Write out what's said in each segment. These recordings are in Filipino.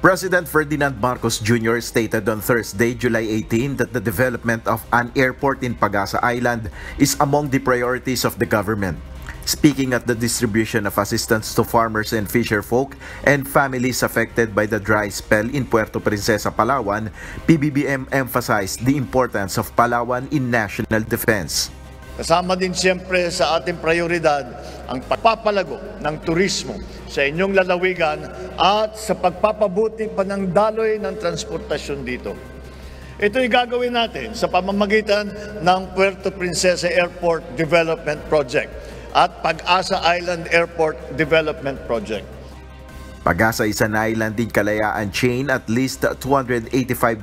President Ferdinand Marcos Jr. stated on Thursday, July 18, that the development of an airport in Pag-asa Island is among the priorities of the government. Speaking at the distribution of assistance to farmers and fisherfolk and families affected by the dry spell in Puerto Princesa, Palawan, PBBM emphasized the importance of Palawan in national defense. Kasama din siyempre sa ating prioridad ang pagpapalago ng turismo sa inyong lalawigan at sa pagpapabuti pa ng daloy ng transportasyon dito. Ito'y gagawin natin sa pamamagitan ng Puerto Princesa Airport Development Project at Pag-asa Island Airport Development Project. Pag-asa is an island in Kalayaan chain at least 285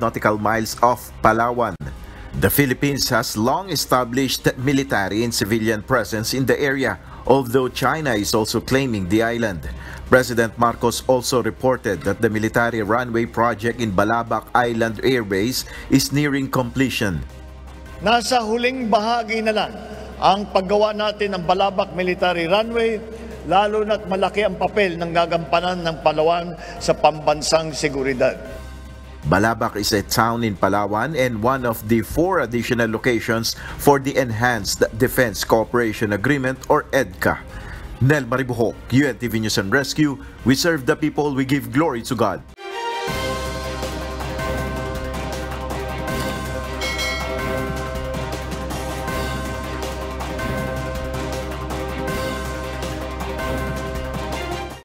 nautical miles off Palawan. The Philippines has long established military and civilian presence in the area, although China is also claiming the island. President Marcos also reported that the military runway project in Balabac Island Air Base is nearing completion. Nasa huling bahagi na lang ang paggawa natin ng Balabac Military Runway, lalo na't malaki ang papel ng gagampanan ng Palawan sa pambansang seguridad. Balabac is a town in Palawan and one of the 4 additional locations for the Enhanced Defense Cooperation Agreement or EDCA. Nel Maribuhok, UNTV News and Rescue, we serve the people, we give glory to God.